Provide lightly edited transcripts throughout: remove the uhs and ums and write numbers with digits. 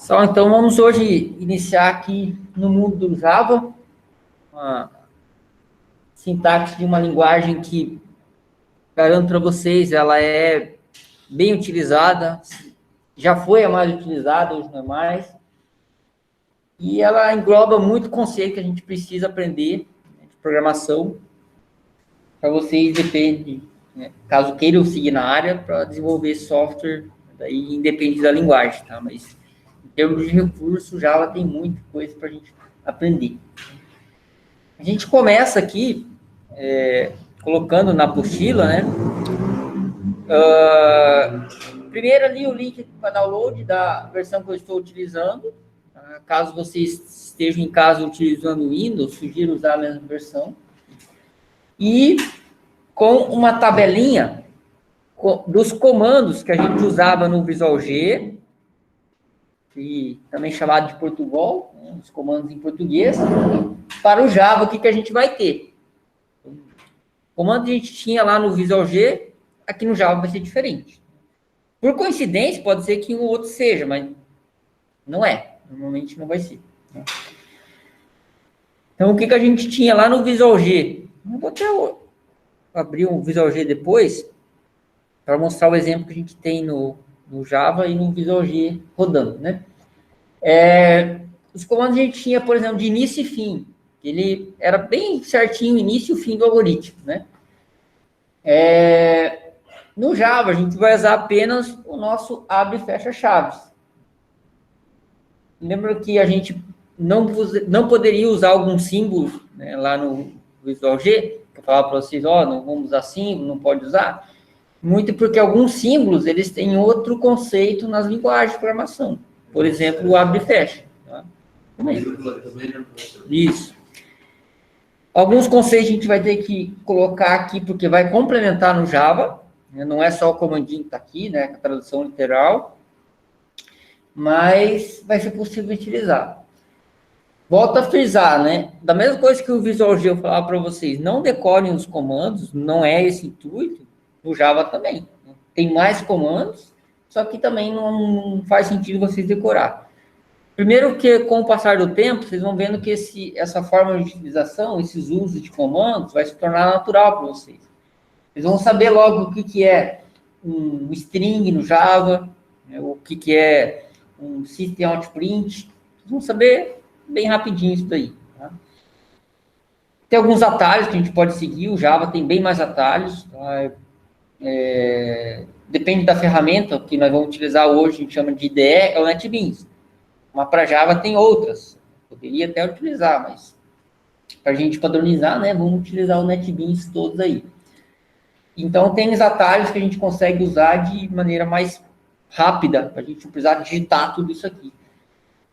Pessoal, então vamos hoje iniciar aqui no mundo do Java, uma sintaxe de uma linguagem que, garanto para vocês, ela é bem utilizada, já foi a mais utilizada, hoje não é mais, e ela engloba muito conceito que a gente precisa aprender, né, de programação, para vocês, depende, né, caso queiram seguir na área, para desenvolver software, daí independe da linguagem, tá? Mas em termos de recurso, Java tem muita coisa para a gente aprender. A gente começa aqui colocando na apostila, né? Primeiro ali o link para download da versão que eu estou utilizando. Caso vocês estejam em casa utilizando o Windows, sugiro usar a mesma versão. E com uma tabelinha dos comandos que a gente usava no Visual G, que também chamado de Portugal, né, os comandos em português, para o Java, o que a gente vai ter. O comando que a gente tinha lá no Visual G, aqui no Java vai ser diferente. Por coincidência, pode ser que um outro seja, mas não é. Normalmente não vai ser. Né? Então, o que a gente tinha lá no Visual G? Eu vou até abrir um Visual G depois, para mostrar o exemplo que a gente tem no Java e no Visual G rodando, né? Os comandos a gente tinha, por exemplo, de início e fim. Ele era bem certinho o início e o fim do algoritmo, né? No Java, a gente vai usar apenas o nosso abre e fecha chaves. Lembra que a gente não poderia usar alguns símbolos, né, lá no Visual G, que eu falava para vocês, não vamos usar símbolo, não pode usar. Muito porque alguns símbolos, eles têm outro conceito nas linguagens de programação. Por exemplo, o abre e fecha. Tá? Isso. Alguns conceitos a gente vai ter que colocar aqui, porque vai complementar no Java, né? Não é só o comandinho que está aqui, né, a tradução literal, mas vai ser possível utilizar. Volto a frisar, né? Da mesma coisa que o Visual G eu falava para vocês, não decorem os comandos, não é esse intuito, no Java também. Tem mais comandos, só que também não faz sentido vocês decorar. Primeiro que, com o passar do tempo, vocês vão vendo que essa forma de utilização, esses usos de comandos, vai se tornar natural para vocês. Vocês vão saber logo o que é um string no Java, né, o que é um system out print. Vocês vão saber bem rapidinho isso daí. Tá? Tem alguns atalhos que a gente pode seguir, o Java tem bem mais atalhos. Tá? Depende da ferramenta que nós vamos utilizar hoje, a gente chama de IDE, é o NetBeans. Mas para Java tem outras. Poderia até utilizar, mas para a gente padronizar, né, vamos utilizar o NetBeans todos aí. Então, tem os atalhos que a gente consegue usar de maneira mais rápida, para a gente não precisar digitar tudo isso aqui.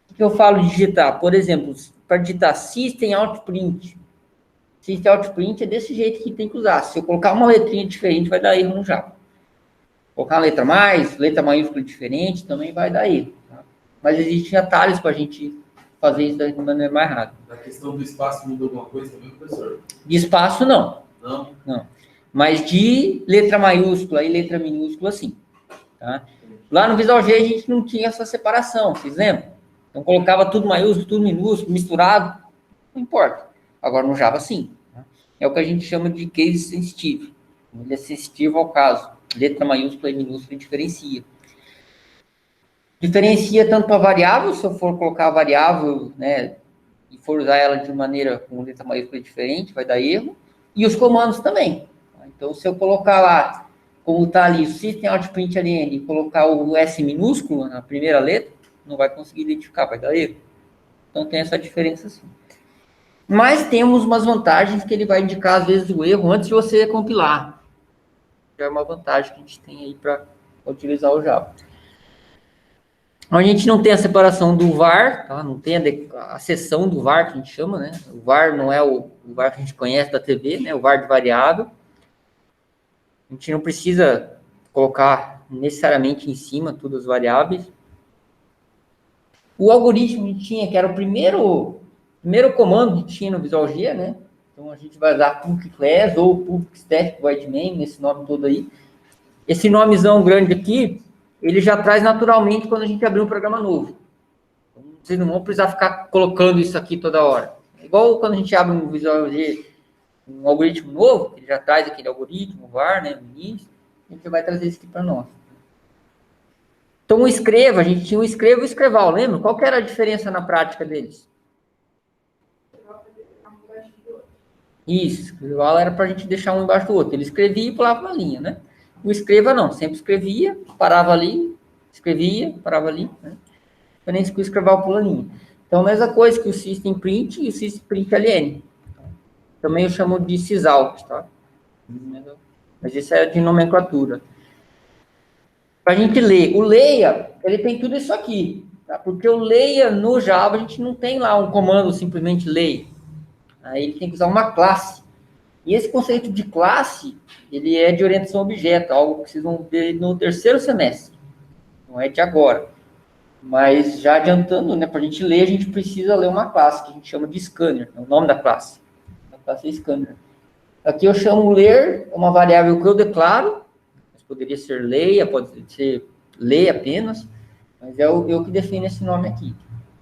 O que eu falo de digitar? Por exemplo, para digitar System Out Print. System Out Print é desse jeito que tem que usar. Se eu colocar uma letrinha diferente, vai dar erro no Java. Colocar uma letra mais, letra maiúscula diferente, também vai dar erro. Tá? Mas existem atalhos para a gente fazer isso de maneira mais rápida. A questão do espaço mudou alguma coisa também, professor? De espaço, não. Não? Não. Mas de letra maiúscula e letra minúscula, sim. Tá? Lá no Visual G a gente não tinha essa separação, vocês lembram? Então colocava tudo maiúsculo, tudo minúsculo, misturado, não importa. Agora no Java, sim. Tá? É o que a gente chama de case sensitive. Ele é sensitivo ao caso. Letra maiúscula e minúscula diferencia. Diferencia tanto para variável, se eu for colocar a variável, né, e for usar ela de maneira com letra maiúscula diferente, vai dar erro. E os comandos também. Então, se eu colocar lá, como está ali, o System Out Print ln, e colocar o S minúsculo na primeira letra, não vai conseguir identificar, vai dar erro. Então, tem essa diferença sim. Mas temos umas vantagens que ele vai indicar, às vezes, o erro antes de você compilar. Já é uma vantagem que a gente tem aí para utilizar o Java. A gente não tem a separação do var, tá? Não tem a seção do var, que a gente chama, né? O var não é o var que a gente conhece da TV, né? O var de variável. A gente não precisa colocar necessariamente em cima todas as variáveis. O algoritmo que a gente tinha, que era o primeiro comando que tinha no Visual G, né? Então, a gente vai usar public class ou public static void main, esse nome todo aí. Esse nomezão grande aqui, ele já traz naturalmente quando a gente abrir um programa novo. Vocês não vão precisar ficar colocando isso aqui toda hora. É igual quando a gente abre um Visual G, um algoritmo novo, ele já traz aquele algoritmo, o var, né, no início, a gente vai trazer isso aqui para nós. Então, o escreva, a gente tinha o escreva e o escreval, lembra? Qual que era a diferença na prática deles? Isso, escreval era para a gente deixar um embaixo do outro. Ele escrevia e pulava uma linha, né? O escreva não, sempre escrevia, parava ali, escrevia, parava ali, né? Diferente que o escreval pula linha. Então, a mesma coisa que o system print e o system print ln. Também eu chamo de sysout, tá? Mas isso é de nomenclatura. Para a gente ler. O leia, ele tem tudo isso aqui, tá? Porque o leia no Java, a gente não tem lá um comando simplesmente leia. Aí ele tem que usar uma classe. E esse conceito de classe, ele é de orientação a objeto, algo que vocês vão ver no terceiro semestre. Não é de agora. Mas já adiantando, né, para a gente ler, a gente precisa ler uma classe, que a gente chama de scanner, é o nome da classe. A classe é scanner. Aqui eu chamo ler, uma variável que eu declaro, mas poderia ser leia, pode ser leia apenas, mas é eu que defino esse nome aqui.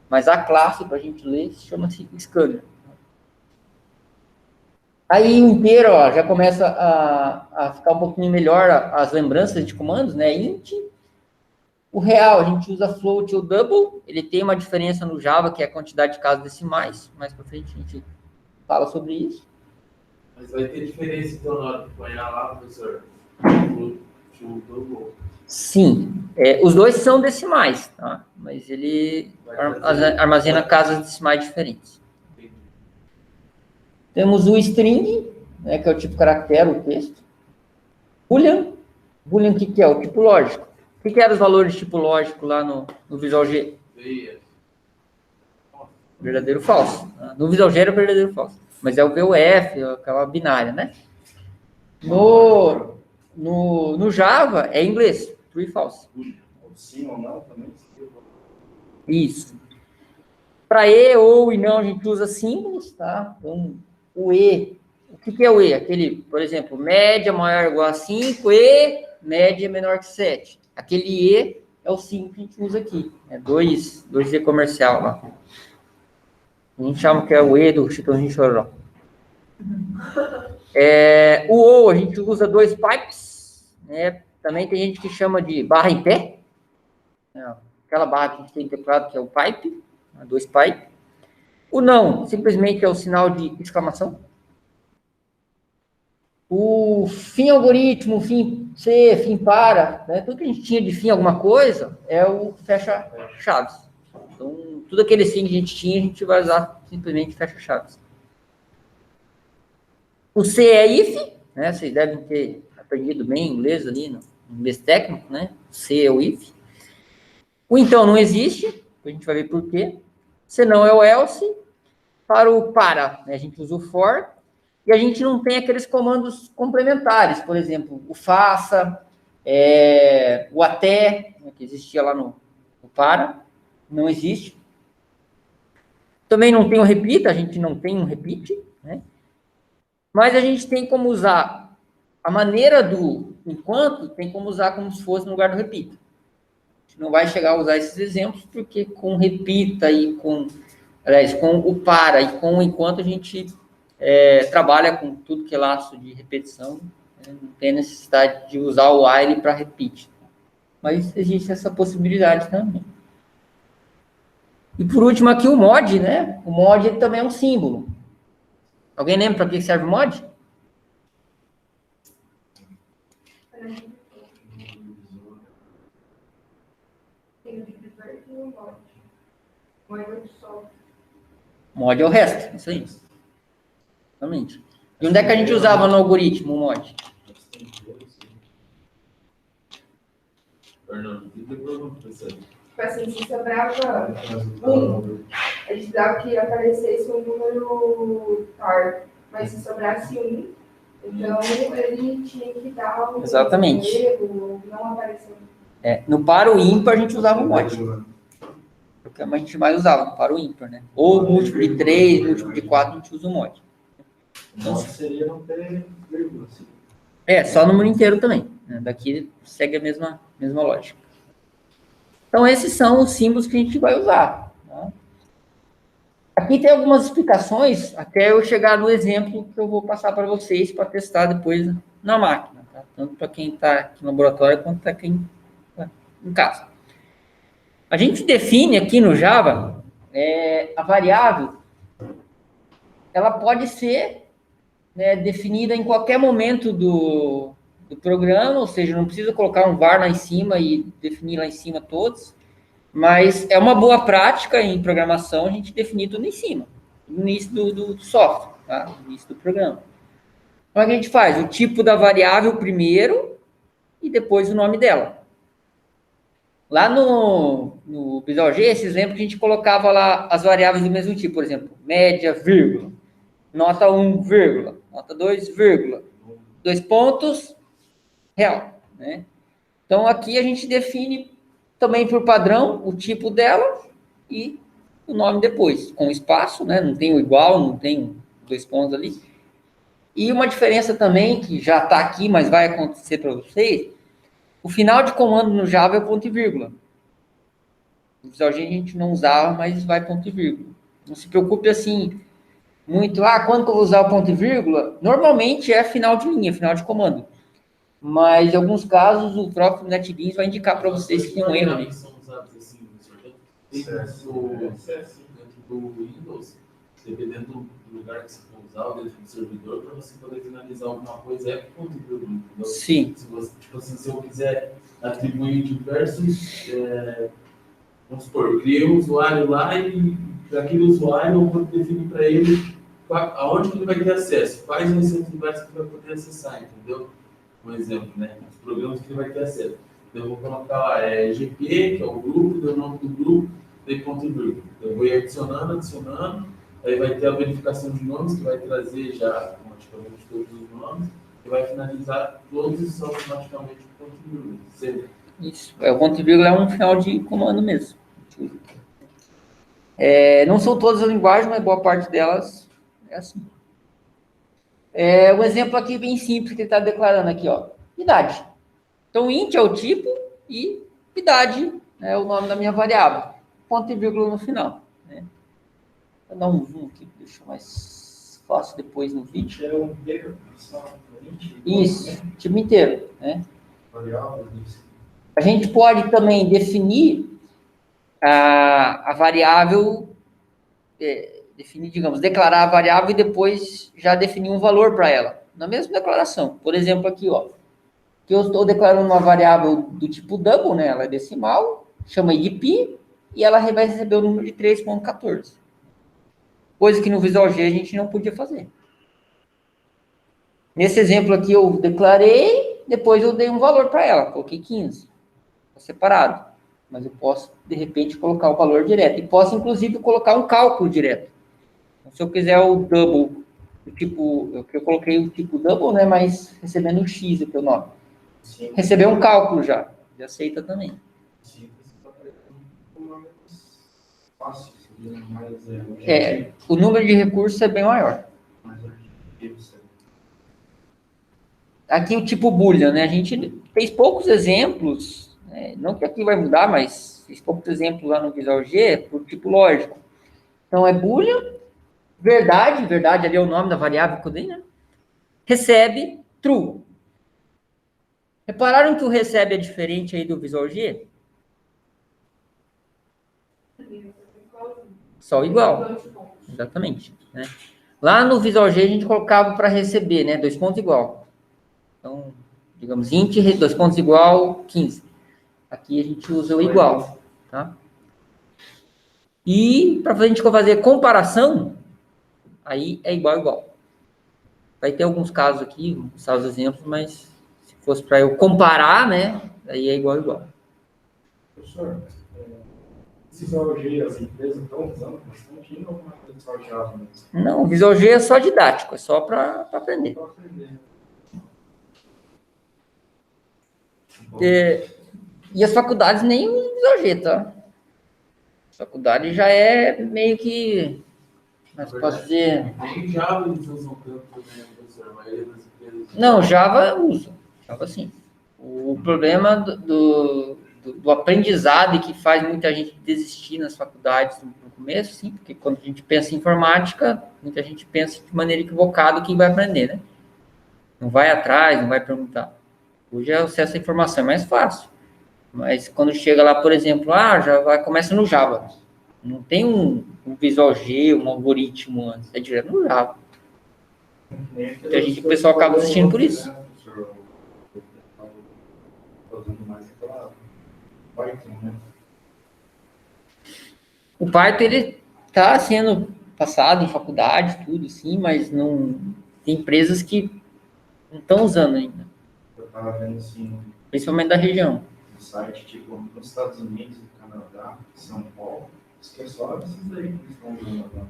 Mas a classe, para a gente ler, chama-se scanner. Aí o inteiro, ó, já começa a ficar um pouquinho melhor as lembranças de comandos, né? Int. O real, a gente usa float ou double, ele tem uma diferença no Java, que é a quantidade de casas decimais, mais para frente a gente fala sobre isso. Mas vai ter diferença, então, na hora de apanhar lá, professor? Float ou double? Sim, os dois são decimais, tá? Mas ele armazena casas decimais diferentes. Temos o string, né, que é o tipo caractere, o texto. Boolean. Boolean, o que é? O tipo lógico. O que eram os valores tipo lógico lá no Visual G? Verdadeiro ou falso. No Visual G era verdadeiro ou falso. Mas é o VUF, aquela binária, né? No Java é inglês, true e false. Sim ou não também? Isso. Para e, ou e não, a gente usa símbolos, tá? Então, o e, o que é o e? Aquele, por exemplo, média maior ou igual a 5, e média menor que 7. Aquele e é o símbolo que a gente usa aqui. É 2e comercial lá. A gente chama que é o e do Chitãozinho Chororó. O ou, a gente usa 2 pipes, né? Também tem gente que chama de barra em pé. Aquela barra que a gente tem teclado, que é o pipe, 2 pipe. O não, simplesmente é o sinal de exclamação. O fim algoritmo, fim C, fim para, né? Tudo que a gente tinha de fim alguma coisa é o fecha chaves. Então, tudo aquele fim que a gente tinha, a gente vai usar simplesmente fecha chaves. O C é if, né? Vocês devem ter aprendido bem inglês ali, no inglês técnico, né? C é o if. O então não existe, a gente vai ver por quê. Se não é o else. Para o para, né? A gente usa o for. E a gente não tem aqueles comandos complementares, por exemplo, o faça, o até, né, que existia lá no para, não existe. Também não tem o repeat, a gente não tem um repeat, né? Mas a gente tem como usar a maneira do enquanto, tem como usar como se fosse no lugar do repeat. A gente não vai chegar a usar esses exemplos, porque com repita e com o para e com o enquanto a gente trabalha com tudo que é laço de repetição, né? Não tem necessidade de usar o while para repeat. Mas existe essa possibilidade também. E por último aqui o mod, né? O mod ele também é um símbolo. Alguém lembra para que serve o mod? Mod é o resto, isso aí. Exatamente. E onde é que a gente usava no algoritmo o mod? Tipo assim, se sobrava a gente dava que aparecesse um número par, mas se sobrasse então ele tinha que dar um erro, não apareceu. No para o ímpar a gente usava o mod. Porque a gente mais usava, para o ímpar, né? Ou múltiplo de 3, múltiplo de 4, a gente usa o mod. Então, seria não ter vírgula, assim. Só o número inteiro também. Né? Daqui segue a mesma lógica. Então, esses são os símbolos que a gente vai usar. Tá? Aqui tem algumas explicações, até eu chegar no exemplo que eu vou passar para vocês para testar depois na máquina, tá? Tanto para quem está aqui no laboratório quanto para quem está em casa. A gente define aqui no Java a variável, ela pode ser, né, definida em qualquer momento do programa, ou seja, não precisa colocar um var lá em cima e definir lá em cima todos, mas é uma boa prática em programação a gente definir tudo em cima, no início do software, tá? No início do programa. Então, a gente faz o tipo da variável primeiro e depois o nome dela. Lá no Visual G, esse exemplo que a gente colocava lá as variáveis do mesmo tipo, por exemplo, média, vírgula, nota 1, vírgula, nota 2, vírgula, 2 pontos, real, né? Então, aqui a gente define também por padrão o tipo dela e o nome depois, com espaço, né? Não tem o igual, não tem 2 pontos ali. E uma diferença também, que já está aqui, mas vai acontecer para vocês, o final de comando no Java é ponto e vírgula. No Visual G a gente não usava, mas vai ponto e vírgula. Não se preocupe assim, muito, quando que eu vou usar o ponto e vírgula? Normalmente é final de linha, final de comando. Mas em alguns casos o próprio NetBeans vai indicar para vocês que tem um erro ali. São usados assim, dentro do Windows, dependendo do lugar que você for usar, ou dentro do servidor, para você poder finalizar alguma coisa, é ponto e vírgula. Sim. Se você, tipo assim, se eu quiser atribuir diversos, vamos supor, eu criei um usuário lá e daquele usuário eu vou definir para ele aonde que ele vai ter acesso, quais vão ser os lugares que ele vai poder acessar, entendeu? Um exemplo, né? Os programas que ele vai ter acesso. Então, eu vou colocar lá, GP, que é o grupo, deu o nome do grupo, daí ponto e vírgula. Então, eu vou ir adicionando, aí vai ter a verificação de nomes, que vai trazer já automaticamente todos os nomes, e vai finalizar todos automaticamente com ponto e vírgula. Isso, o ponto e vírgula é um final de comando mesmo. Não são todas as linguagens, mas boa parte delas é assim. Um exemplo aqui bem simples que ele está declarando aqui, ó, idade. Então, int é o tipo e idade é o nome da minha variável. Ponto e vírgula no final. Né? Vou dar um zoom aqui, deixa mais fácil depois no vídeo. É um inteiro, isso, tipo inteiro. Né? A gente pode também definir a variável, digamos, declarar a variável e depois já definir um valor para ela, na mesma declaração. Por exemplo, aqui, ó, que eu estou declarando uma variável do tipo double, né? Ela é decimal, chama de pi, e ela vai receber o número de 3.14. Coisa que no Visual G a gente não podia fazer. Nesse exemplo aqui eu declarei, depois eu dei um valor para ela, coloquei 15, separado. Mas eu posso, de repente, colocar o valor direto. E posso, inclusive, colocar um cálculo direto. Então, se eu quiser o double, eu coloquei o tipo double, né? Mas recebendo um X, o teu nome. Sim. Receber um cálculo já. Já aceita também. Sim. O número de recursos é bem maior. Aqui o tipo Boolean, né? A gente fez poucos exemplos. Não que aqui vai mudar, mas fiz poucos exemplos lá no Visual G por tipo lógico. Então, é Boolean, verdade ali é o nome da variável que eu dei, né? Recebe, true. Repararam que o recebe é diferente aí do Visual G? Só igual. Exatamente. Né? Lá no Visual G a gente colocava para receber, né? 2 pontos igual. Então, digamos, int, 2 pontos igual, 15. Aqui a gente usa o igual, tá? E para a gente fazer comparação, aí é igual. Vai ter alguns casos aqui, vou mostrar os exemplos, mas se fosse para eu comparar, né? Aí é igual. Professor, esse Visual G, as empresas estão usando bastante ou uma coisa só Java? Não, o Visual G é só didático, é só para aprender. E as faculdades nem usam Visual G, tá? A faculdade já é meio que... Mas posso dizer... Nem Java eles usam tanto, né, professor? A maioria das empresas... Não, Java usa. Java sim. O problema do aprendizado e que faz muita gente desistir nas faculdades no começo, sim, porque quando a gente pensa em informática, muita gente pensa de maneira equivocada o que vai aprender, né? Não vai atrás, não vai perguntar. Hoje o acesso à informação é mais fácil. Mas quando chega lá, por exemplo, começa no Java. Não tem um Visual G, um algoritmo antes, é direto no Java. O pessoal acaba desistindo por isso. O Python, ele está sendo passado em faculdade, tudo, sim, mas não tem empresas que não estão usando ainda. Eu estava vendo assim, principalmente da região. No site, tipo, nos Estados Unidos, no Canadá, São Paulo, isso que é só esses aí que estão usando agora.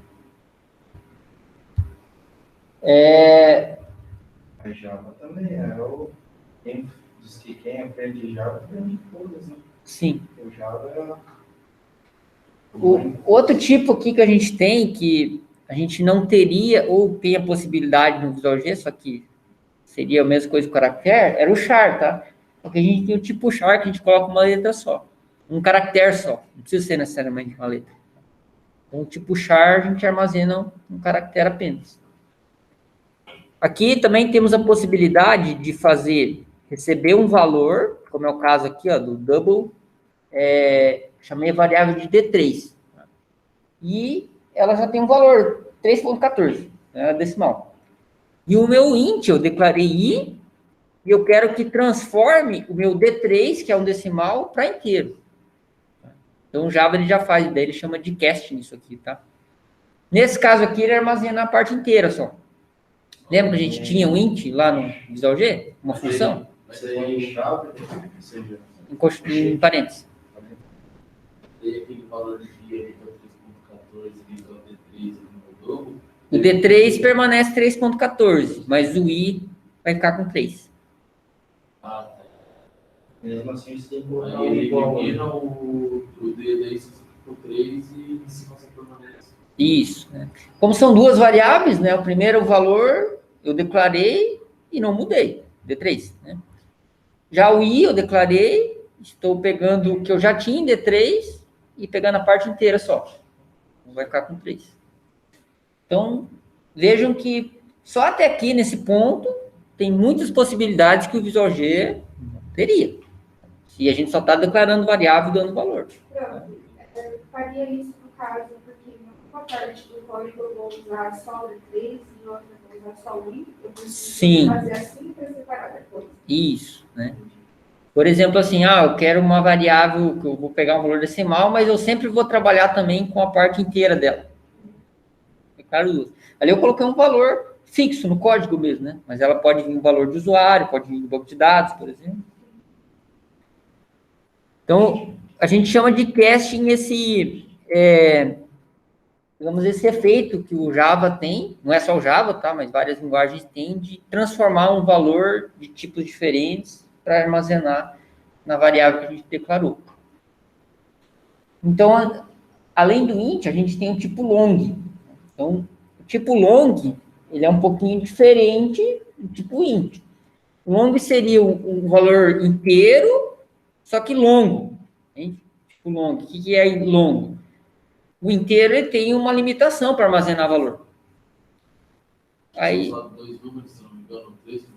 A Java também quem diz que quem aprende Java aprende todas, né? Sim. O Java é... O outro tipo aqui que a gente tem, que a gente não teria, ou tem a possibilidade no Visual G, só que seria a mesma coisa que o caractere, era o char, tá? Porque a gente tem o tipo char que a gente coloca uma letra só. Um caractere só. Não precisa ser necessariamente uma letra. Então, o tipo char, a gente armazena um caractere apenas. Aqui também temos a possibilidade de receber um valor, como é o caso aqui, ó, do double, chamei a variável de D3. E ela já tem um valor 3.14, né, decimal. E o meu int, eu declarei i, e eu quero que transforme o meu D3, que é um decimal, para inteiro. Então, o Java ele já faz, daí ele chama de casting isso aqui, tá? Nesse caso aqui, ele armazena a parte inteira só. Lembra que a gente tinha um int lá no Visual G? Uma função? Em parênteses. Tem aquele valor de dia aí para 3.14, que é o D3 no dobro. O D3 permanece 3.14, mas o i vai ficar com 3. Ah, tá. Mesmo assim, você tem que Aí ele elimina o D daí por 3 e em cima você permanece. Isso, né? Como são duas variáveis, né? O primeiro valor eu declarei e não mudei, D3, né? Já o i eu declarei, estou pegando o que eu já tinha em D3 e pegando a parte inteira só. Vai ficar com 3. Então, vejam que só até aqui, nesse ponto, tem muitas possibilidades que o Visual G não teria. Se a gente só está declarando variável e dando valor. Pronto. Faria isso no caso, porque uma parte do código eu vou usar só o D3 e outra eu vou usar só o I. Eu preciso fazer assim para separar depois. Isso, né? Por exemplo, assim, eu quero uma variável que eu vou pegar um valor decimal, mas eu sempre vou trabalhar também com a parte inteira dela. Claro, ali eu coloquei um valor fixo no código mesmo, né? Mas ela pode vir um valor de usuário, pode vir um banco de dados, por exemplo. Então, a gente chama de casting esse efeito que o Java tem, não é só o Java, tá? Mas várias linguagens têm de transformar um valor de tipos diferentes para armazenar na variável que a gente declarou. Então, além do int, a gente tem o tipo long. Então, o tipo long, ele é um pouquinho diferente do tipo int. O long seria um valor inteiro, só que longo. Hein? Tipo long. O que é longo? O inteiro ele tem uma limitação para armazenar valor. Aí, só 2 números, se não me engano, 3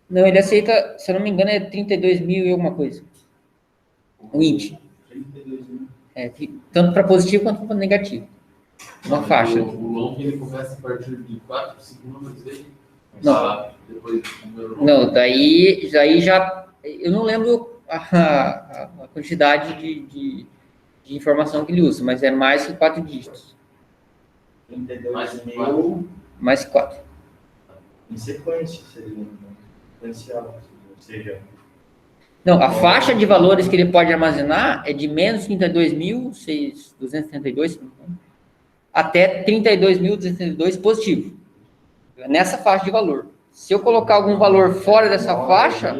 não, ele aceita, se eu não me engano, é 32 mil e alguma coisa. O int. 32 mil. Tanto para positivo quanto para negativo. Uma faixa. O long ele começa a partir de 4, 5 números dele? Não. Depois do número long. Não, daí já... Eu não lembro a quantidade de informação que ele usa, mas é mais que 4 dígitos. 32 mil... Mais que 4. Em sequência, seria sequencial, ou seja... Não, a faixa de valores que ele pode armazenar é de menos 32.232, até 32.232 positivo. Nessa faixa de valor. Se eu colocar algum valor fora dessa faixa,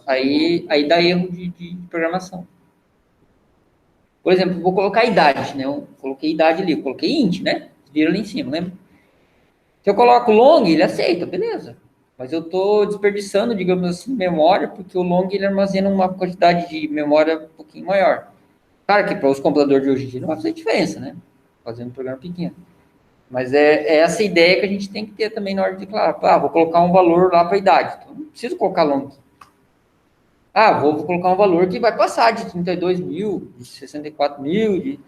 aí dá erro de programação. Por exemplo, vou colocar a idade, né? Eu coloquei idade ali, eu coloquei int, né? Viram ali em cima, lembra? Se eu coloco long, ele aceita, beleza. Mas eu estou desperdiçando, digamos assim, memória, porque o long ele armazena uma quantidade de memória um pouquinho maior. Claro que para os computadores de hoje em dia não vai fazer diferença, né? Fazendo um programa pequeno. Mas é essa ideia que a gente tem que ter também na hora de declarar. Vou colocar um valor lá para a idade. Então, não preciso colocar long. Vou colocar um valor que vai passar de 32 mil, de 64 mil.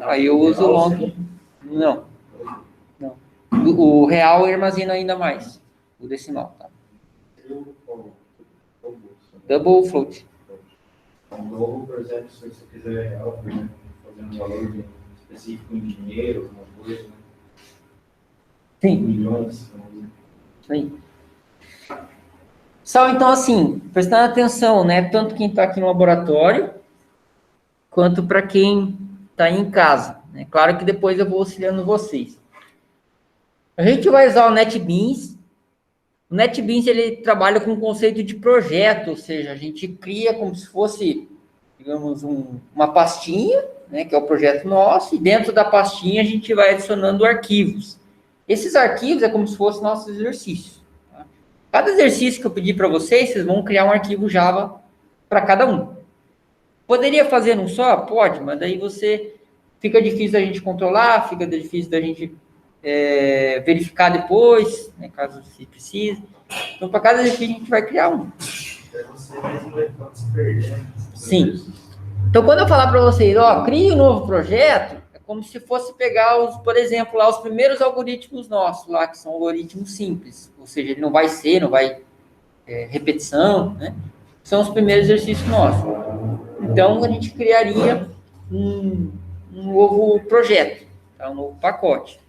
Aí eu uso o long. Não. O real armazena ainda mais. O decimal, tá? Double float. Então, por exemplo, se você quiser real, por exemplo, fazer um valor específico em dinheiro, alguma coisa, né? Sim. Milhões. Sim. Só então, assim, prestando atenção, né? Tanto quem está aqui no laboratório, quanto para quem está em casa. Né? Claro que depois eu vou auxiliando vocês. A gente vai usar o NetBeans. O NetBeans, ele trabalha com o conceito de projeto, ou seja, a gente cria como se fosse, digamos, uma pastinha, né, que é o projeto nosso, e dentro da pastinha a gente vai adicionando arquivos. Esses arquivos é como se fosse nossos exercícios. Tá? Cada exercício que eu pedir para vocês, vocês vão criar um arquivo Java para cada um. Poderia fazer num só? Pode, mas daí fica difícil da gente controlar, fica difícil da gente verificar depois, né, caso se precise. Então, para cada exercício, a gente vai criar um. Você mesmo vai se perder. Sim. Então, quando eu falar para vocês, crie um novo projeto, é como se fosse pegar, por exemplo, lá os primeiros algoritmos nossos, lá, que são algoritmos simples. Ou seja, ele não vai repetição, né? São os primeiros exercícios nossos. Então, a gente criaria um novo projeto, tá? Um novo pacote.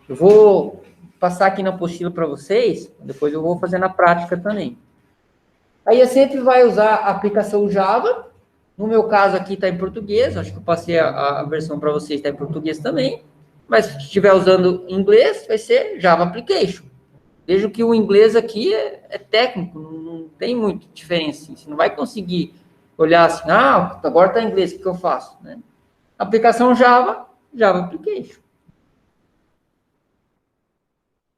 Eu vou passar aqui na apostila para vocês, depois eu vou fazer na prática também. Aí, eu sempre vai usar a aplicação Java. No meu caso aqui está em português, acho que eu passei a versão para vocês, está em português também. Mas se estiver usando inglês, vai ser Java Application. Vejo que o inglês aqui é técnico, não tem muita diferença. Você não vai conseguir olhar assim, agora está em inglês, o que eu faço? Né? Aplicação Java Application.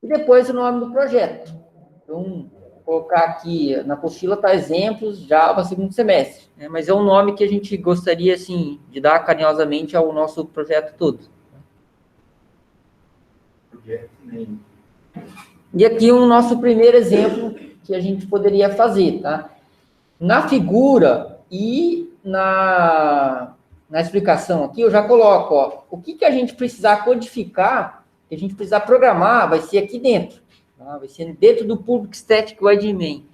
E depois o nome do projeto. Então, vou colocar aqui, na apostila está exemplos, Java, segundo semestre. Né? Mas é um nome que a gente gostaria, assim, de dar carinhosamente ao nosso projeto todo. E aqui o nosso primeiro exemplo que a gente poderia fazer, tá? Na figura e na explicação aqui, eu já coloco, o que a gente precisar codificar, que a gente precisar programar, vai ser aqui dentro. Tá? Vai ser dentro do Public Static Void Main.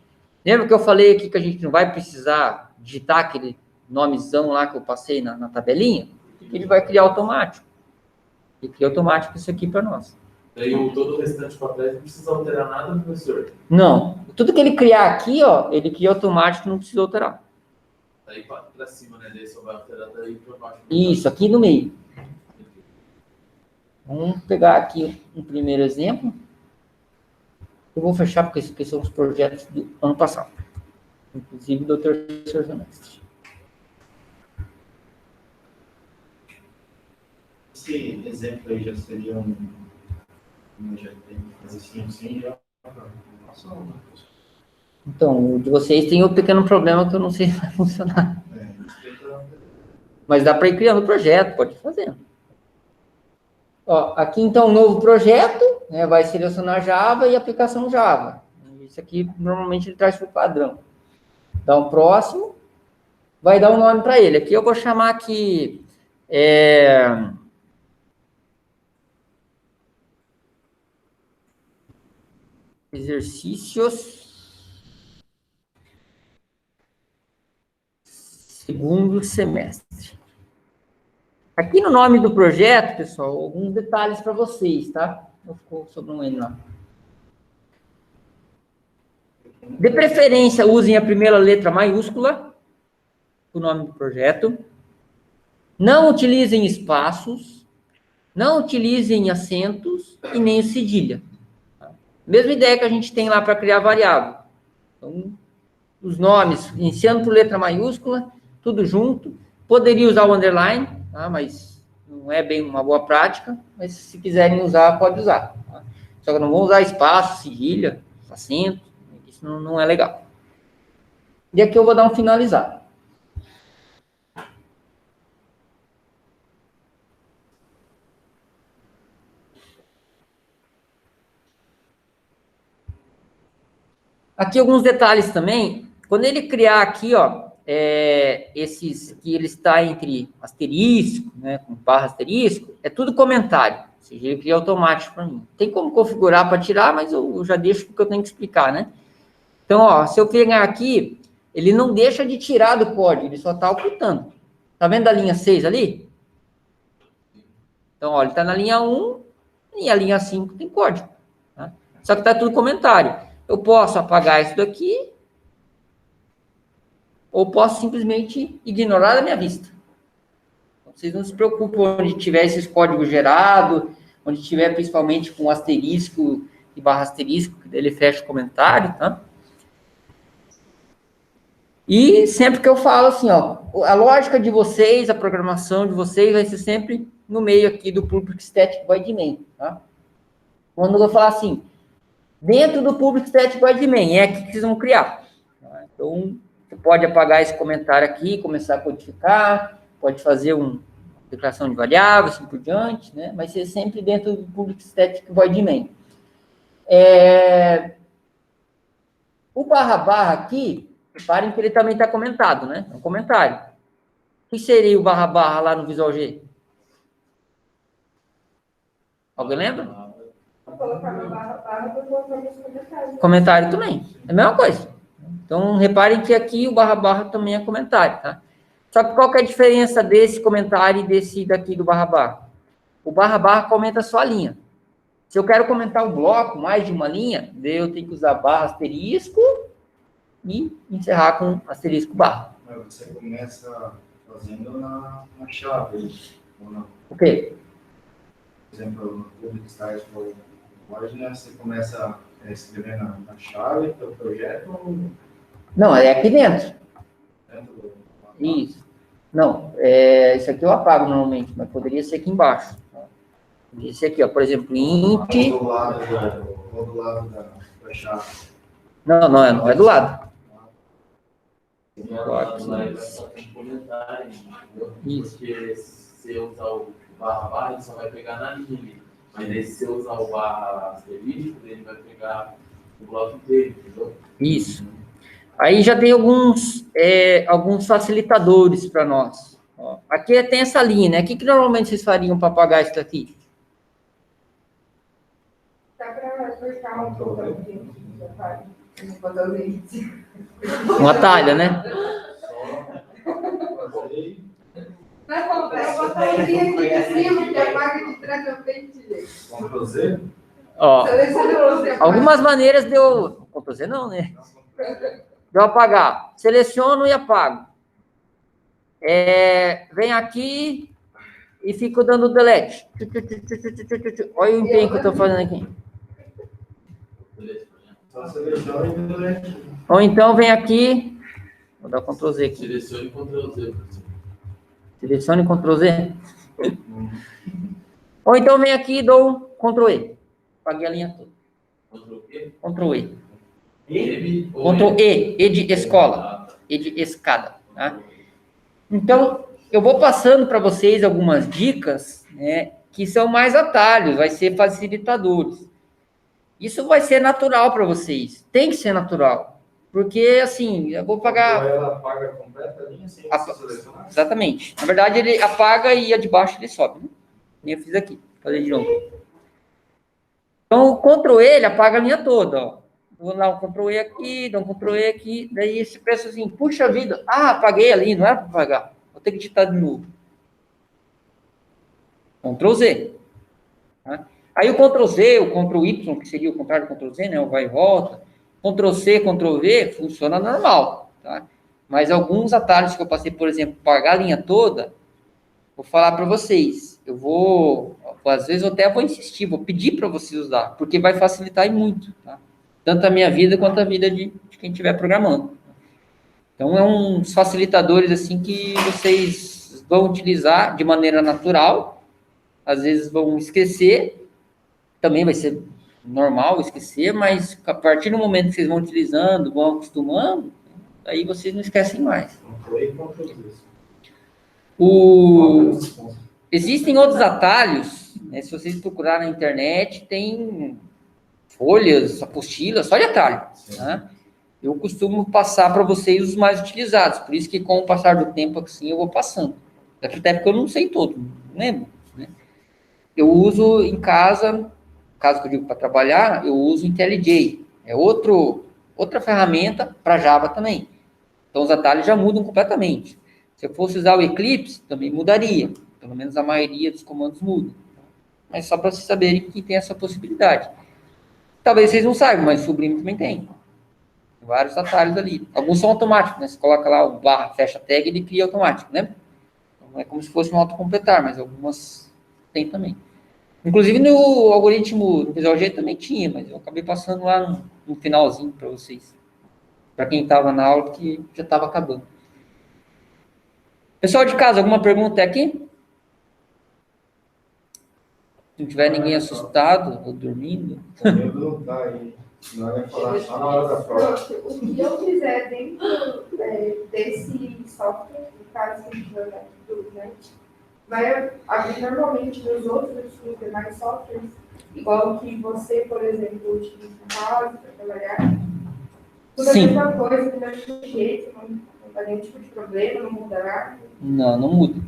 Lembra que eu falei aqui que a gente não vai precisar digitar aquele nomezão lá que eu passei na tabelinha? Ele vai criar automático. Ele cria automático isso aqui para nós. Daí todo o restante para trás não precisa alterar nada, professor? Não. Tudo que ele criar aqui, ele cria automático, não precisa alterar. Daí para cima, né? Daí só vai alterar daí para baixo. Isso, aqui no meio. Vamos pegar aqui um primeiro exemplo. Eu vou fechar porque esses aqui são os projetos do ano passado. Inclusive do terceiro semestre. Esse exemplo aí já seria já tem assim, já. Então, o de vocês tem um pequeno problema que eu não sei se vai funcionar. Mas dá para ir criando o projeto, pode ir fazendo. Aqui, então, um novo projeto, né, vai selecionar Java e aplicação Java. Isso aqui, normalmente, ele traz para o padrão. Dá um próximo, vai dar um nome para ele. Aqui eu vou chamar aqui... exercícios segundo semestre. Aqui no nome do projeto, pessoal, alguns detalhes para vocês, tá? Ficou sobre um N lá. De preferência, usem a primeira letra maiúscula, o nome do projeto. Não utilizem espaços, não utilizem acentos e nem o cedilha. Mesma ideia que a gente tem lá para criar variável. Então, os nomes, iniciando por letra maiúscula, tudo junto. Poderia usar o underline, tá? Mas não é bem uma boa prática. Mas se quiserem usar, pode usar. Tá? Só que não vão usar espaço, cedilha. os acentos, isso não é legal. E aqui eu vou dar um finalizar. Aqui alguns detalhes também. Quando ele criar aqui, ó, esses que ele está entre asterisco, né, com barra asterisco, é tudo comentário. Ou seja, ele cria automático para mim. Tem como configurar para tirar, mas eu já deixo porque eu tenho que explicar, né? Então, ó, se eu pegar aqui, ele não deixa de tirar do código, ele só está ocultando. Tá vendo a linha 6 ali? Então, ó, ele está na linha 1 e a linha 5 tem código. Tá? Só que está tudo comentário. Eu posso apagar isso daqui ou posso simplesmente ignorar da minha vista. Então, vocês não se preocupem onde tiver esses códigos gerados, onde tiver principalmente com asterisco e barra asterisco, que ele fecha o comentário, tá? E sempre que eu falo assim, ó, a lógica de vocês, a programação de vocês vai ser sempre no meio aqui do Public Static Void Main, tá? Quando eu falar assim, dentro do Public Static Void Main, é aqui que vocês vão criar. Tá? Então, você pode apagar esse comentário aqui, começar a codificar, pode fazer uma declaração de variável, assim por diante, né? Vai ser sempre dentro do Public Static Void Main. O barra aqui, reparem que ele também está comentado, né? É um comentário. O que seria o barra lá no Visual G? Alguém lembra? Vou colocar no barra, vou colocar nos comentários. Comentário também. É a mesma coisa. Então, reparem que aqui o barra também é comentário, tá? Só que qual que é a diferença desse comentário e desse daqui do barra? O barra comenta só a linha. Se eu quero comentar um bloco, mais de uma linha, daí eu tenho que usar barra asterisco e encerrar com asterisco barra. Você começa fazendo na chave, ou não? O quê? Por exemplo, no Public Static Void, né, você começa a escrever na chave do projeto ou Não, é aqui dentro. dentro do... Isso. Não, isso aqui eu apago normalmente, mas poderia ser aqui embaixo. Poderia ser aqui, ó, por exemplo, int... Ou do lado da chave. Não é do lado. Comentário, Isso. porque se eu usar o barra, ele só vai pegar na linha. Mas aí, se eu usar o barra asterisco, ele vai pegar o bloco inteiro, entendeu? Isso. Aí já tem alguns facilitadores para nós. Ó, aqui tem essa linha, né? O que normalmente vocês fariam para apagar isso daqui? Dá para cortar um pouco aqui. Botãozinho. Um atalho, né? Vai comprar o botãozinho aqui de cima, que apaga de trás da frente, gente. Ctrl Z? Ó, Seleciona você. algumas maneiras de eu... Ctrl Z não, né? De eu apagar. Seleciono e apago. Vem aqui e fico dando delete. Olha o empenho que eu estou fazendo aqui. Só seleciona e delete. Ou então vem aqui... Vou dar Ctrl Z aqui. Selecione e Ctrl Z. Selecione Ctrl Z. Ou então vem aqui e dou Ctrl E. Apaguei a linha toda. Ctrl quê? Ctrl E. M ou Ctrl E de escola. E de escada. Tá? Então, eu vou passando para vocês algumas dicas, né, que são mais atalhos, vai ser facilitadores. Isso vai ser natural para vocês. Tem que ser natural. Porque, assim, eu vou pagar... Ela apaga completa a linha sem selecionar? Exatamente. Na verdade, ele apaga e a de baixo ele sobe. Né? Eu fiz aqui. Vou fazer de novo. Então, o Ctrl E, ele apaga a linha toda, ó. Vou dar um Ctrl E aqui, dar um Ctrl E aqui. Daí você pensa assim, puxa vida, apaguei ali, não era para apagar. Vou ter que digitar de novo. Ctrl Z. Tá? Aí o Ctrl Z, o Ctrl Y, que seria o contrário do Ctrl Z, né? O vai e volta. Ctrl C, Ctrl V, funciona normal, tá? Mas alguns atalhos que eu passei, por exemplo, apagar a linha toda, vou falar para vocês. Às vezes eu até vou insistir, vou pedir para vocês usar, porque vai facilitar e muito, tá? Tanto a minha vida quanto a vida de quem estiver programando. Então, é uns facilitadores, assim, que vocês vão utilizar de maneira natural, às vezes vão esquecer, também vai ser normal esquecer, mas a partir do momento que vocês vão utilizando, vão acostumando, aí vocês não esquecem mais. Existem outros atalhos, né? Se vocês procurarem na internet, tem folhas, apostilas, só de atalho. Né? Eu costumo passar para vocês os mais utilizados, por isso que com o passar do tempo, assim, eu vou passando. Até porque eu não sei todo, não lembro. Né? Eu uso em casa, caso que eu digo para trabalhar, eu uso IntelliJ. É outra ferramenta para Java também. Então, os atalhos já mudam completamente. Se eu fosse usar o Eclipse, também mudaria. Pelo menos a maioria dos comandos muda. Mas só para vocês saberem que tem essa possibilidade. Talvez vocês não saibam, mas o Sublime também tem. Vários atalhos ali. Alguns são automáticos, né? Você coloca lá o barra, fecha a tag, ele cria automático, né? Então, é como se fosse um autocompletar, mas algumas tem também. Inclusive no algoritmo do Visual G também tinha, mas eu acabei passando lá no finalzinho para vocês. Para quem estava na aula, que já estava acabando. Pessoal de casa, alguma pergunta até aqui? Se não tiver ninguém assustado ou dormindo. O medo não tá aí. Não vai falar só na hora da prova. O que eu fizer dentro desse software, no caso do NET, vai abrir normalmente nos outros demais softwares, igual que você, por exemplo, utiliza em casa para trabalhar. Tudo Sim. a mesma coisa, do mesmo jeito, não dá nenhum tipo de problema, não muda nada. Não muda.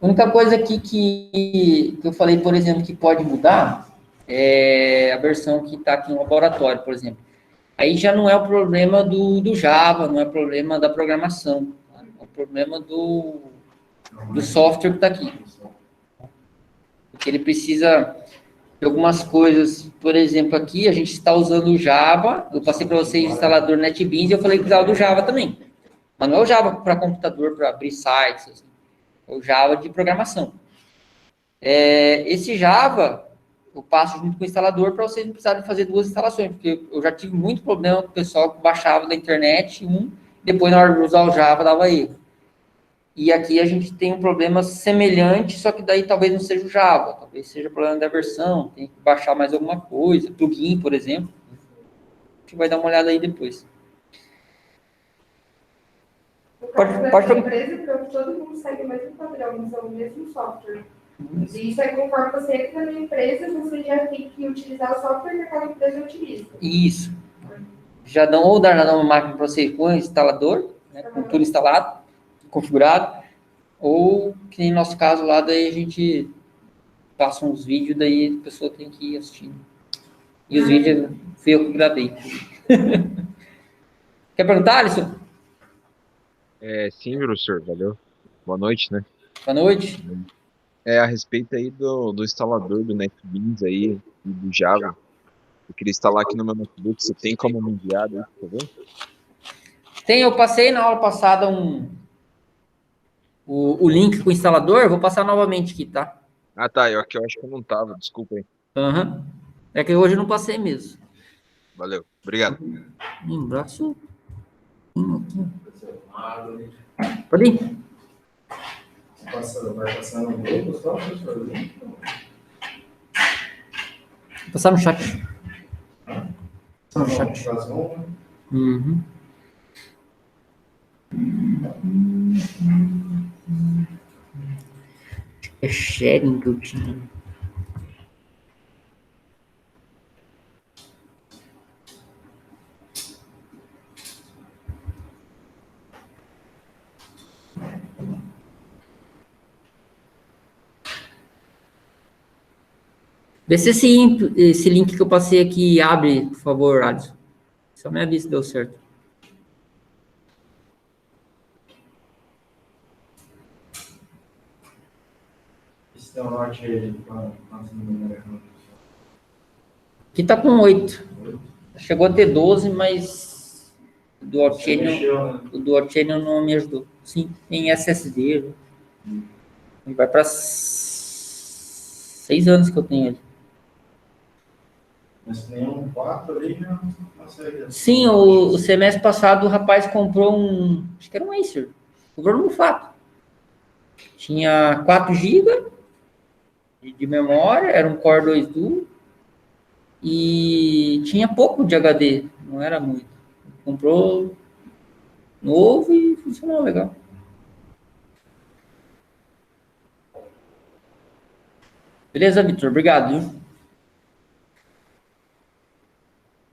A única coisa aqui que eu falei, por exemplo, que pode mudar é a versão que está aqui no laboratório, por exemplo. Aí já não é o problema do Java, não é o problema da programação. Tá? É o problema do software que está aqui. Porque ele precisa de algumas coisas. Por exemplo, aqui a gente está usando o Java. Eu passei para vocês o instalador NetBeans e eu falei que precisava do Java também. Mas não é o Java para computador, para abrir sites, assim. É o Java de programação. Esse Java, eu passo junto com o instalador para vocês não precisarem fazer duas instalações, porque eu já tive muito problema com o pessoal que baixava da internet depois na hora de usar o Java dava erro. E aqui a gente tem um problema semelhante, só que daí talvez não seja o Java, talvez seja o problema da versão, tem que baixar mais alguma coisa, plugin, por exemplo. A gente vai dar uma olhada aí depois. Pode empresa, todo mundo segue o mesmo padrão, usa o mesmo software. E isso é conforme você entra na empresa, você já tem que utilizar o software que aquela empresa utiliza. Isso. Já dão uma máquina para você com o instalador, né, com tudo instalado, configurado, ou, que nem no nosso caso lá, daí a gente passa uns vídeos, daí a pessoa tem que ir assistindo. E os vídeos foi eu que gravei. Quer perguntar, Alisson? Sim, professor, valeu. Boa noite, né? Boa noite. A respeito aí do instalador do NetBeans aí, e do Java. Eu queria instalar aqui no meu notebook. Você tem como me enviar aí, tá vendo? Tem, eu passei na aula passada o link com o instalador, eu vou passar novamente aqui, tá? Ah, tá, eu acho que eu não tava, desculpa aí. Uhum. É que hoje eu não passei mesmo. Valeu, obrigado. Um braço. Pode ir. Vai passar no grupo só, professor? Vou passar no chat. Passar no chat. Uhum. É sharing que eu tinha. Vê se esse link que eu passei aqui abre, por favor, Alisson. Só me avisa se deu certo. Esse teu norte aí, quantos números? Aqui tá com 8. Chegou a ter 12, mas o do Orchenion não me ajudou. Sim, tem SSD. Vai para 6 anos que eu tenho ele. Mas tem um 4 ali, já consegue. Sim, o semestre passado o rapaz comprou acho que era um Acer. Comprou no fato. Tinha 4 GB de memória, era um Core 2 Duo. e tinha pouco de HD, não era muito. Comprou novo e funcionou legal. Beleza, Vitor? Obrigado, viu?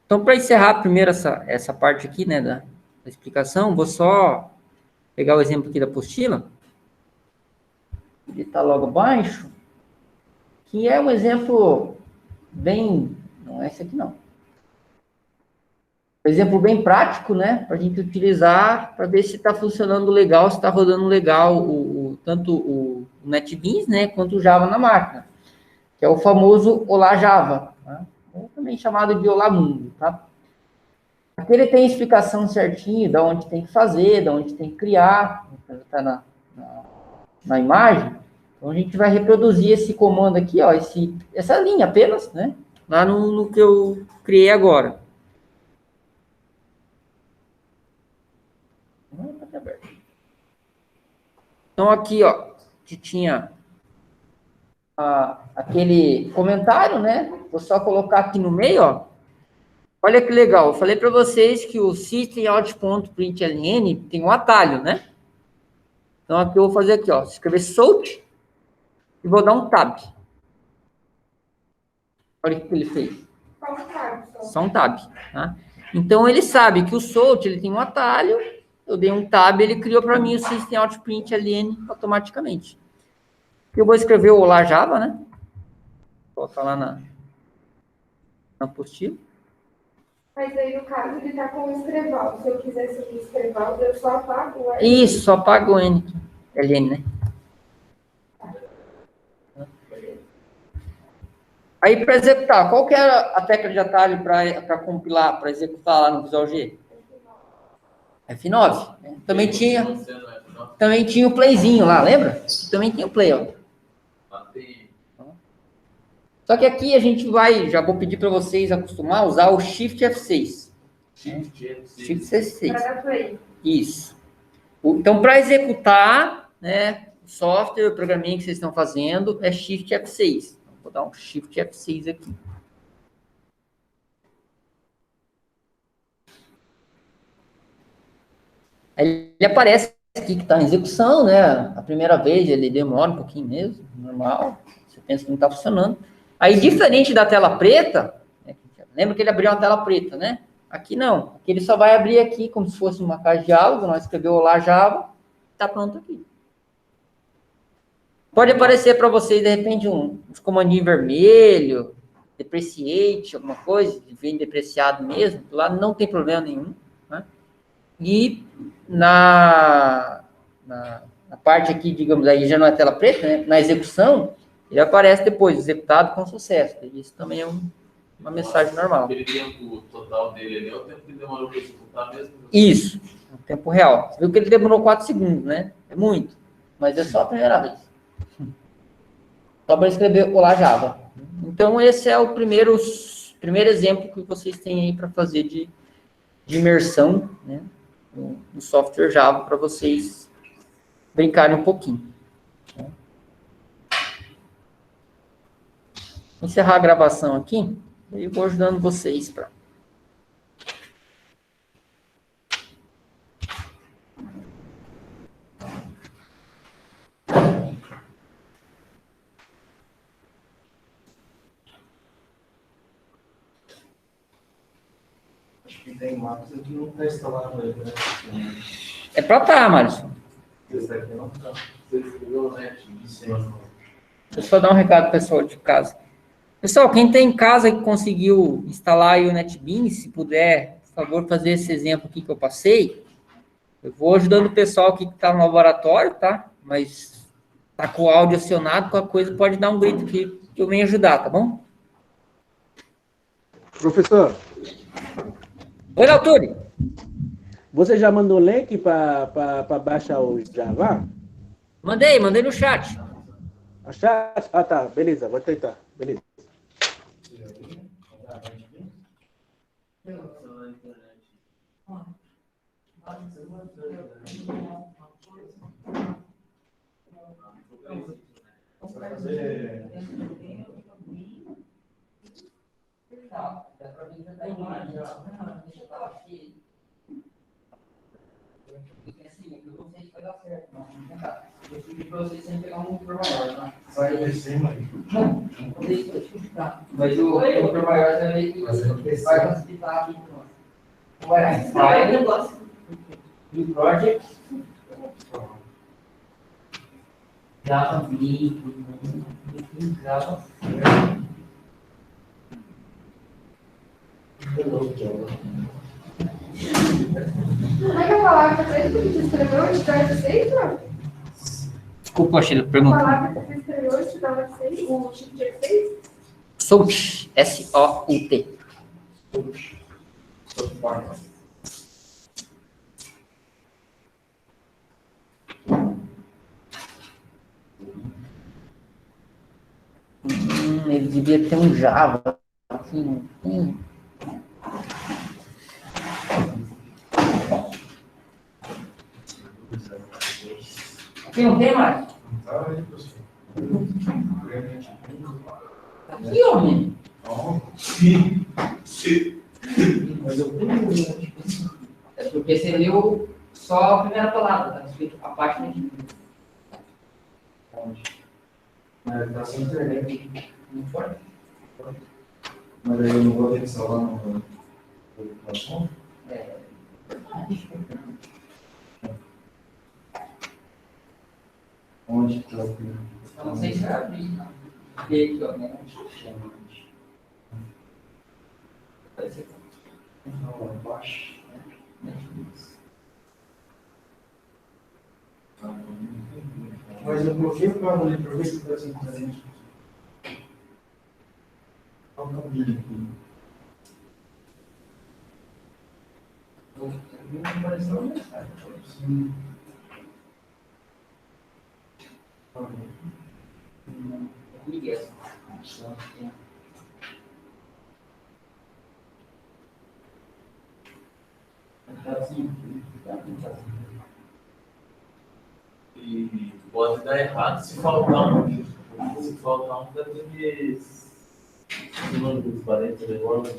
Então, para encerrar primeiro essa parte aqui, né, da explicação, vou só pegar o exemplo aqui da apostila, ele está logo abaixo, que é um exemplo bem... Não é esse aqui, não. Um exemplo bem prático, né, para a gente utilizar, para ver se está funcionando legal, se está rodando legal tanto o NetBeans, né, quanto o Java na máquina, que é o famoso Olá Java, né? Ou também chamado de Olá Mundo, tá? Aqui ele tem explicação certinho de onde tem que fazer, de onde tem que criar, está na imagem. Então a gente vai reproduzir esse comando aqui, ó, essa linha apenas, né? Lá no que eu criei agora. Então aqui, ó, que tinha aquele comentário, né? Vou só colocar aqui no meio, ó. Olha que legal, eu falei para vocês que o systemout.println tem um atalho, né? Então aqui eu vou fazer aqui, ó, escrever salt e vou dar um tab. Olha o que ele fez. Só um tab, tá? Então ele sabe que o salt ele tem um atalho, eu dei um tab, ele criou para mim o systemout.println automaticamente. Eu vou escrever o Olá Java, né? Vou colocar lá na apostila. Mas aí, no caso, ele está com o escreval. Se eu quiser seguir o escreval, eu só apago o N. Isso, só apago o N. LN, né? Aí, para executar, qual que era a tecla de atalho para compilar, para executar lá no Visual G? F9. Né? Também tinha o playzinho lá, lembra? Também tinha o play, ó. Só que aqui a gente já vou pedir para vocês acostumar a usar o Shift F6. Shift F6. Para dar play. Isso. Então, para executar, né, o software, o programinha que vocês estão fazendo, é Shift F6. Vou dar um Shift F6 aqui. Aí ele aparece aqui que está em execução, né? A primeira vez ele demora um pouquinho mesmo, normal. Você pensa que não está funcionando. Aí, diferente da tela preta, né, lembra que ele abriu uma tela preta, né? Aqui não. Aqui ele só vai abrir aqui como se fosse uma caixa de diálogo. Nós escrevemos Olá Java, está pronto aqui. Pode aparecer para vocês, de repente, uns comandinhos vermelho, depreciate, alguma coisa, vem depreciado mesmo. Lá não tem problema nenhum. Né? E na parte aqui, digamos, aí já não é tela preta, né? Na execução, ele aparece depois, executado com sucesso. Isso também é uma mensagem normal. Aquele tempo total dele ali é o tempo que demorou para executar mesmo? Isso, o tempo real. Você viu que ele demorou 4 segundos, né? É muito, mas é só a primeira vez. Só para escrever Olá Java. Então, esse é o primeiro exemplo que vocês têm aí para fazer de imersão, né? No software Java, para vocês brincarem um pouquinho. Vou encerrar a gravação aqui e vou ajudando vocês para... Acho que tem mapas que não está instalado aí, né? É para estar, Márcio. Esse daqui não está. Você escreveu, né? Deixa eu só dar um recado pessoal de casa. Pessoal, quem tem em casa que conseguiu instalar aí o NetBeans, se puder, por favor, fazer esse exemplo aqui que eu passei, eu vou ajudando o pessoal aqui que está no laboratório, tá? Mas tá com o áudio acionado, qualquer coisa pode dar um grito aqui que eu venho ajudar, tá bom? Professor, Oi, Lauturi. você já mandou link para baixar o Java? Mandei no chat. Achar? Ah, tá, beleza, vou tentar, beleza. Tá, dá pra mim já tá imagem. Não, deixa eu falar aqui. Assim, eu não sei se vai dar certo, não. Vamos tentar. Eu pedi pra vocês sempre pegar um monitor maior, tá? Vai descer, mãe. Não, não vou deixar. Mas o monitor maior também vai facilitar aqui pra nós. Então, vai lá, Slide, New Project, Java, Java. Como é que é a palavra que você escreveu antes da F6, Desculpa, Sheila, A pergunta. palavra que você escreveu antes da F6, o tipo de F6? Sout, S-O-U-T. Ele devia ter um Java. Assim, Aqui não tem mais? Aqui, homem. Mas eu tenho. É porque você leu só a primeira palavra, tá escrito a página de. Mas tá sem internet. Não foi? Mas aí eu não vou ter que salvar no assunto. É. Onde que tá o Eu não sei se vai abrir, não. Aqui, ó, né? Vai ser. lá embaixo? Mas eu coloquei o carro ali para ver se está sem internet. Olha o caminho aqui. Não apareceu a mensagem. Sim. Miguel. E pode dar errado se faltar um. Se faltar um, daqueles. O nome dos parentes agora.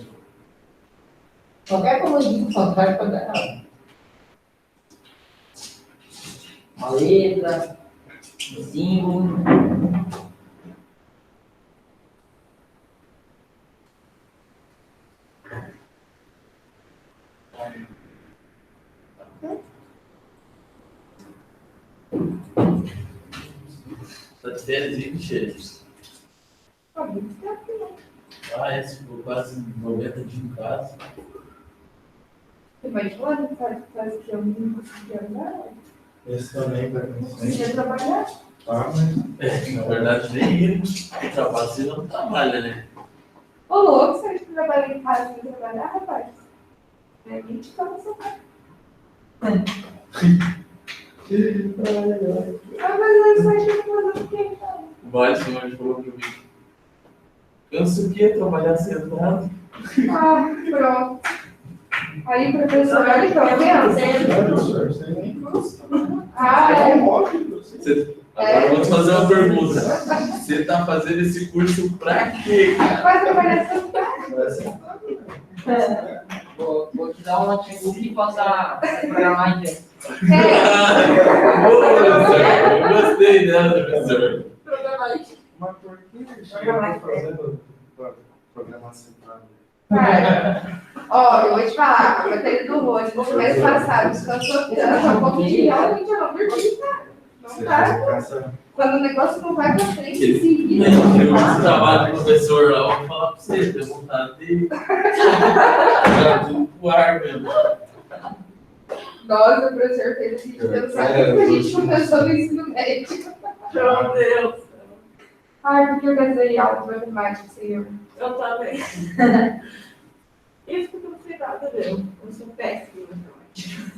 Qualquer comandinho fantástico pode dar errado. Uma letra, um símbolo. Tá de férias e cheio. Alguém está aqui, né? Ah, esse ficou quase 90 dias em casa. Você vai de lá, faz o que eu não consegui andar? Esse também vai Não conseguia trabalhar? Tá, mas. Na verdade, nem ele trabalha, você não trabalha, né? Ô, louco, você acha que trabalha em casa sem trabalhar, rapaz? É 20 para você. Ah, mas eu só acho que fazer o quê, cara? O Márcio hoje falou pra mim. Cansa o quê? Trabalhar sentado? Ah, pronto. Aí, professor, olha que eu penso. Ah, é. Agora eu vou te fazer uma pergunta. Você tá fazendo esse curso pra quê, cara? Vai trabalhar sentado. Vou te dar um notebook e passar a programar em tempo. Eu gostei dela, professor. Mas por que ele está fazendo programa centrado? Cara, ó, eu vou te falar, a matéria do Rony, no mês passado, descansou tanto, um pouquinho, realmente eu não dormi, cara. Não tá. Quando o negócio não vai pra frente, seguir. Esse trabalho do professor lá, eu vou falar pra você, tem vontade de jogar tudo pro ar, mesmo. Nossa, o professor fez a gente pensar que a gente começou no ensino médio. Meu Deus. Ai, porque eu desenhei algo matemática, senhor. Eu também. Isso porque eu não sei nada mesmo. Eu sou péssima em matemática.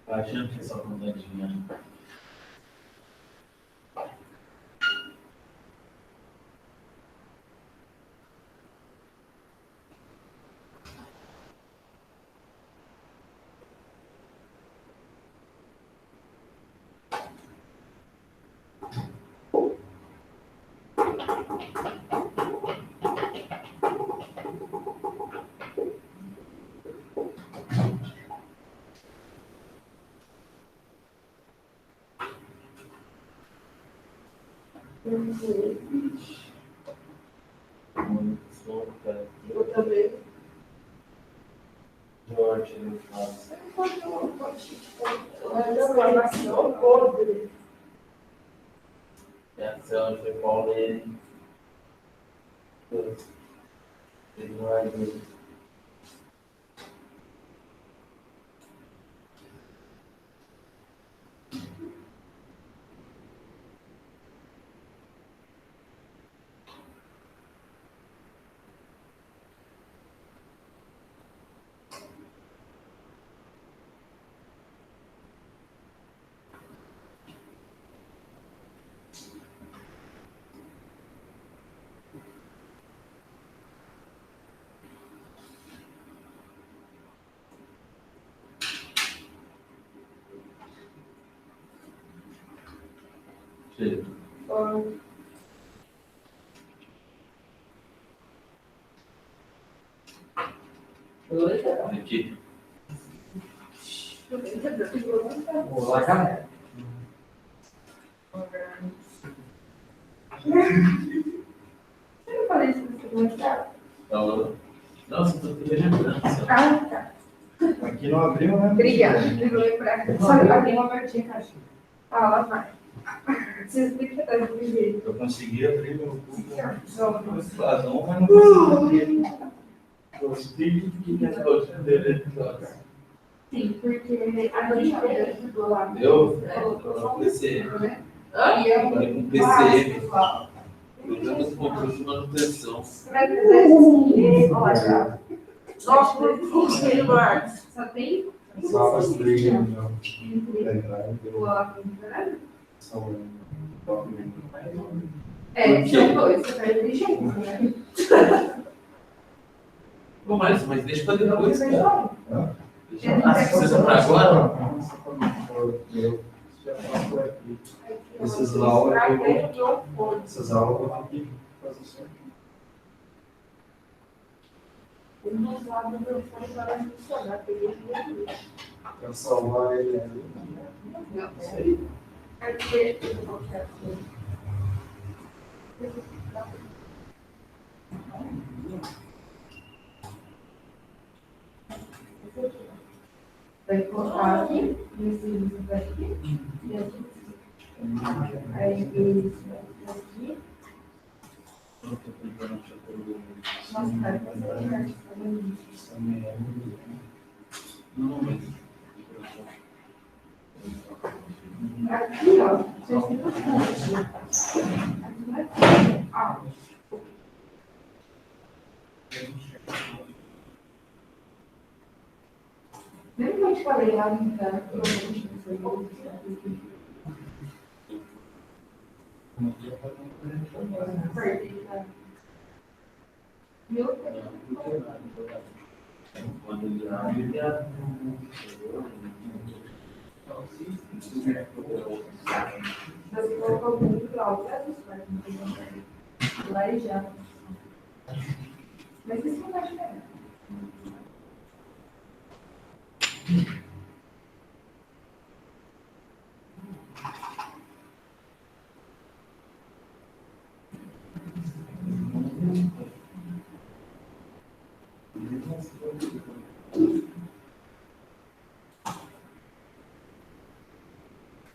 Tá achando que é só vontade de ganhar. Eu também. Jorge, ele fala. Reação de Paulo ele não é dele. Sim. Aqui. Olá, cara. Eu não falei isso pra você mostrar? Nossa, tô tendo lembrança. Ah, tá. Aqui não abriu, né? Obrigada. Eu vou lembrar. Só abri uma abertinha, caixa. Ah, lá vai. Você explica que tá de jeito. Eu consegui abrir meu cubo. Só. Mas não consegui abrir. Eu explico o que é a rotina dele. Sim, porque a gente ajudou lá. Eu no PC. E é Falei com o PCM. Cuidamos com o curso de manutenção. Você vai fazer assim, ó, já. Nossa, só tem Só para abrir o meu entre o pendrive. são É, são dois, você perde junto, né? Bom, mas deixa pra depois, cara. Hã? Vocês vão pra agora? Essas aulas eu vou ter que fazer certo. Para salvar ele ali. Vai colocar aqui, nesse livro daqui, e aqui. Aí, isso aqui. Nossa, cara, aqui, ó. Ah. Lembra que eu te falei lá no canto? Quando ele abre, ele abre. Você colocou muito alto, lá e já. Mas isso não vai chegar.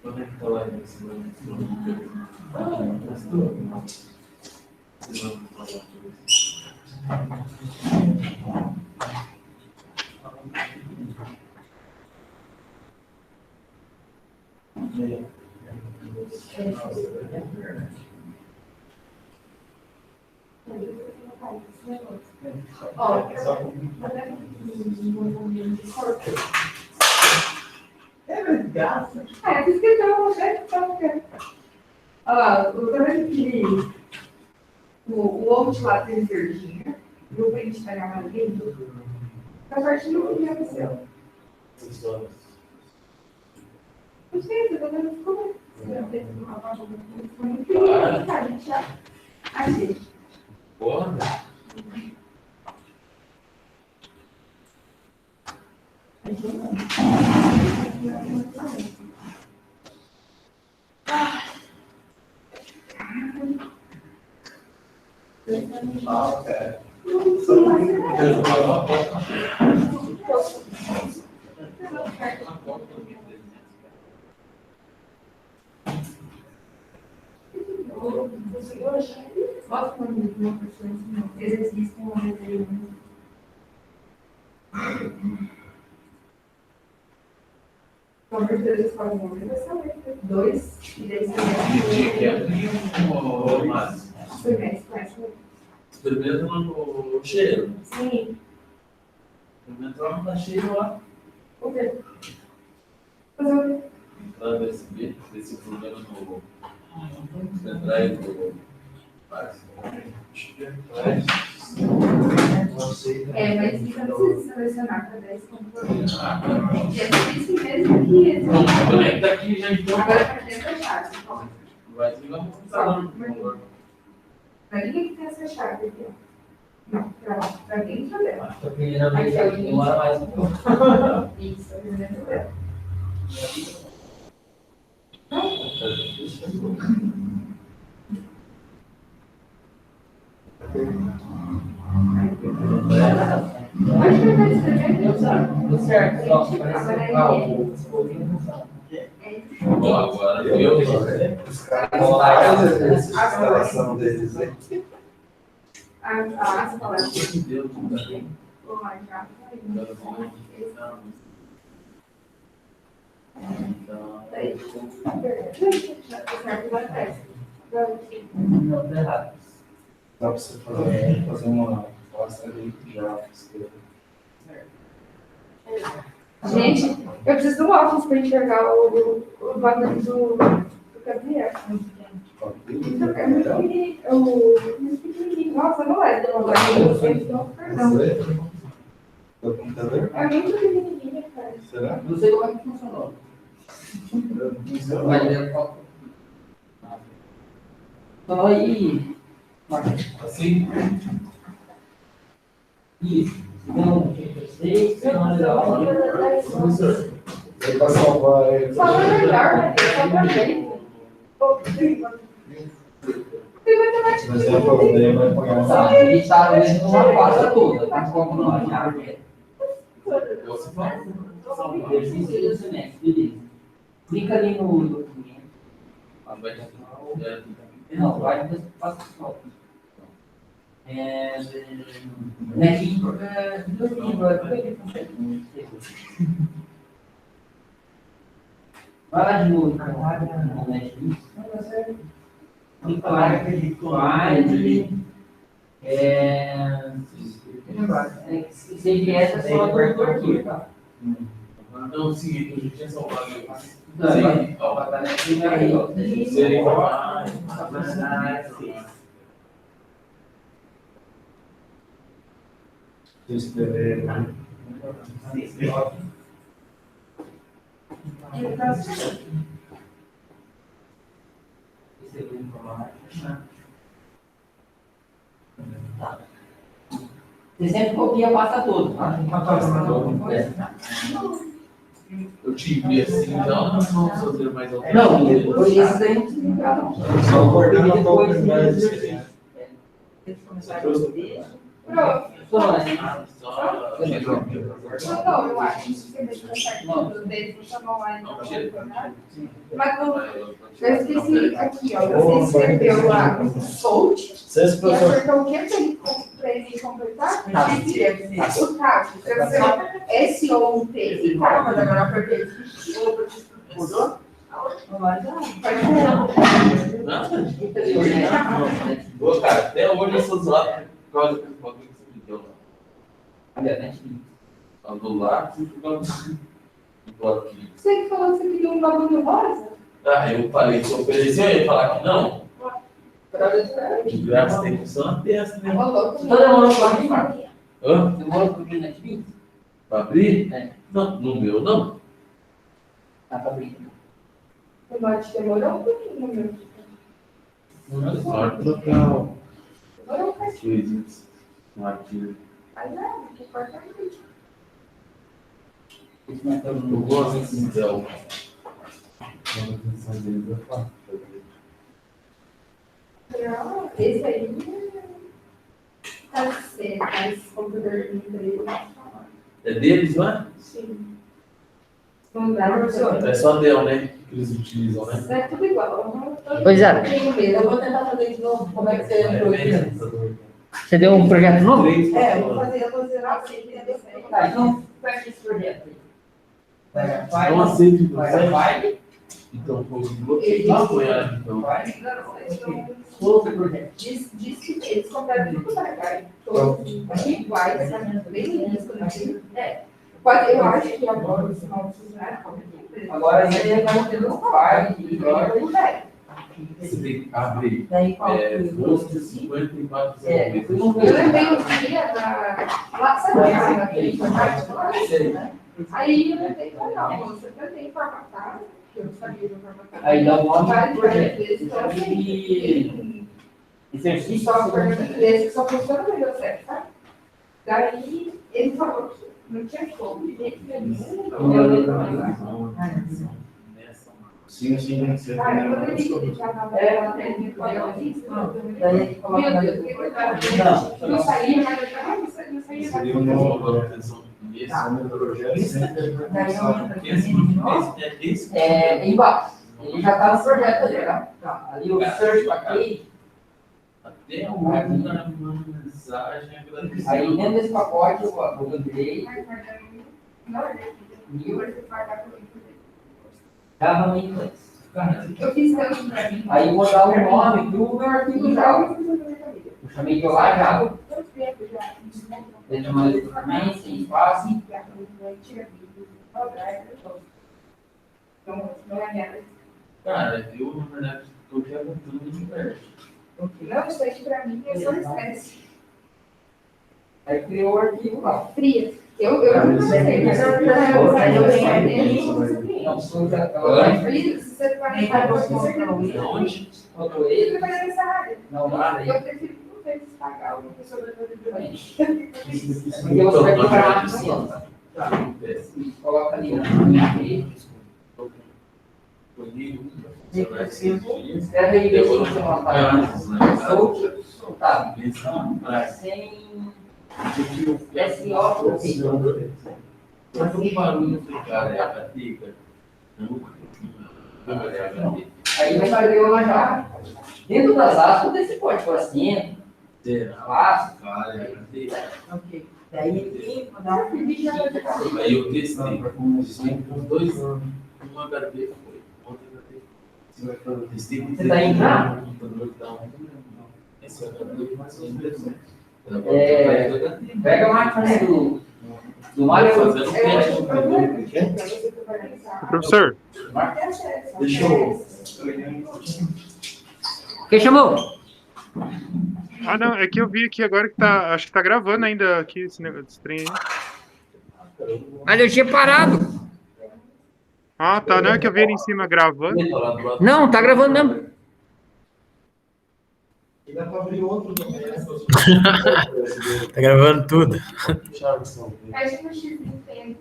Quando é que tá lá nesse momento? Ó, é verdade. É, diz que eu vou ver, então, olha lá, eu também que o ovo lá tem verdinho, e o peixe tá amarelinho. A parte não que aconteceu. Não sei, eu tô vendo como é. Foi muito lindo, a gente já Achei. Porra. Bota comigo uma pessoa assim, exercício com uma desenho. Com certeza você pode morrer, vai saber. 2 e 10 Mas segundos. experimenta no cheiro. Sim. Experimenta lá no cheiro lá. O quê? Fazer o quê? Para ver se problema no centrais do. É, mas você não precisa selecionar para 10 componentes. É difícil mesmo que esse. Conecta aqui já então. Agora para dentro é chave. Vai desligar o computador, por favor. Para ninguém que tem essa chave aqui, ó. Não, para dentro dela. Acho que a primeira vez Aqui é o demora mais um pouco. Isso, dentro dela. Pode pegar esse Deu certo. Deu certo. Só Agora parece é Bom, agora eu. Os caras vão lá fazer essa instalação deles aí. as palavras. Deus, Vou lá já. Daí, Não, tá errado. Dá pra você fazer uma pasta ali já. gente, eu preciso de um óculos para enxergar o bagulho do Gabriel. É muito pequenininho. Nossa, não é do bagulho. Perdão. Do computador? É muito pequenininho, cara. Será? Não sei como é que funcionou. Mas é só. Funcionou aí. Assim? Isso. Então, 6, não, legal. Professor. Aí pra salvar ele. Só é melhor, né? Só pra ver. Mas é problema, vai pagar Tá, uma. ele está vendo uma quadra toda. Tá como não achar? Você fala. Exercício do semestre, beleza. Clica ali no documento. Não, vai depois passa as fotos. Vai lá de novo, no Netflix. Clica lá, slide. Se vier, é só do aqui, tá? Não, é o seguinte, eu já tinha salvado. Sim, ó, vai estar aí, ó. Seria Se escrever. Você sempre copia a pasta toda, tá? Eu tive assim, então não vamos fazer mais alguma Não, depois isso daí não precisa ligar, não. Só coordenar um pouco Depois, mais. Pronto. só, né? Não, eu acho que você deixa certo tudo dele, funcionou lá e não mas não, eu esqueci aqui, ó. Você escreveu lá Solt Vocês, e professor, apertou o que para ele completar? O tato. Você escreveu S-O-U-T. E cara, mas agora eu apertei. Mudou? Pô, cara, até hoje eu sou zoado por causa do bagulho que você me deu lá. Olha, Netflix. Tá do lado, você ficou aqui. Você que falou que você pediu um bagulho rosa? Ah, eu falei, se ofereceu, eu ia falar que não. De graça tem função na testa, né? Você tá demorando pra abrir, Marcos? Hã? Demorou pra abrir Netflix? Pra abrir? É. Não, no meu não. Tá pra abrir. O Mate demorou um pouquinho, meu. No meu não. local. Agora eu faço. Coisas. Um artigo. Mas não, que importa é muito. Eu gosto desse Dell. A manutenção dele é fácil. Não, esse aí tá certo, mas computador de empresa. É deles lá? Sim. Não dá, professor. É só Dell, né? Que eles utilizam, né? É tudo igual. Pois é. Eu vou tentar fazer de novo. Como é que você entrou aqui? Você deu um projeto novo? Eu vou fazer lá pra você entender. Tá, então, fecha esse projeto aí. Vai, Não aceito o vai, processo. vai. Então, foi apoiado, então. Vai. Então, Outro projeto. diz que eles compraram tudo para cá. Todos iguais, sabe? Bem no início, né? Pode, eu acho que agora os novos funcionários compram de empresa. Agora você vai ter um par e Você tem que abrir. daí qual Bolsa de 54 Eu lembrei um dia lá, sabe, naquele informático lá? Aí eu lembrei, falei, não, você também formatar, que eu não sabia de formatar. Aí dá um nome Vários pro projeto. vezes, então, E assim, exercício software de inglês que só funciona no Windows 7, tá? Daí ele falou que não tinha como, de jeito nenhum, eu não lembro. Sim, sim, você Cara, quando ele deixava ela aprender com ela, daí ele coloca na meu Deus, que coisa. Não saía, mas eu já não saía. seria um novo manutenção. Esse é o meu projeto sempre Daí eu entro aqui Esse de novo. Embaixo. Ele já tá no projeto ali, tá? Ali o search aqui. Até uma mensagem agradecida. Aí dentro desse pacote eu entrei. Java no inglês. Eu fiz tanto pra mim. Aí eu vou dar um nome pro meu arquivo Java. Eu chamei de Olá Java. Ele chamou de documento, sem espaço. Cara, eu, na verdade, tô querendo tudo de inverso. Não, isso aí pra mim é só estresse. Aí criou o arquivo lá. Fria. Eu não sei, mas eu tenho Não, sou já. frio, se você vai para você, Onde? Botou ele. você vai nessa área. Não, nada aí. Eu prefiro não ter que pagar uma pessoa da fazer pra mim. Porque você vai comparar com o Tá, acontece. coloca ali na frente. Escreve aí, vê se você não tá. Solto, tá. Sem SO. Mas um barulho do cara é a catica. Aí vai fazer o Olá Java. Dentro das aspas, você pode pôr assim, fácil. Ok. Daí aqui, vou dar um Aí eu testei. Com dois, um HD foi. Outro HD. Testei com Você tá indo lá? o computador que dá esse HD mais ou menos. Pega a máquina do Mário. Fazendo um teste com o computador. Professor, Deixa eu. Quem chamou? não, é que eu vi aqui agora que tá, acho que tá gravando ainda aqui esse trem aí. Mas eu tinha parado. Ah, tá, não é que eu vi ele em cima gravando. Não, tá gravando mesmo. Dá para abrir outro também, né? Tá gravando tudo. Acho que no X tem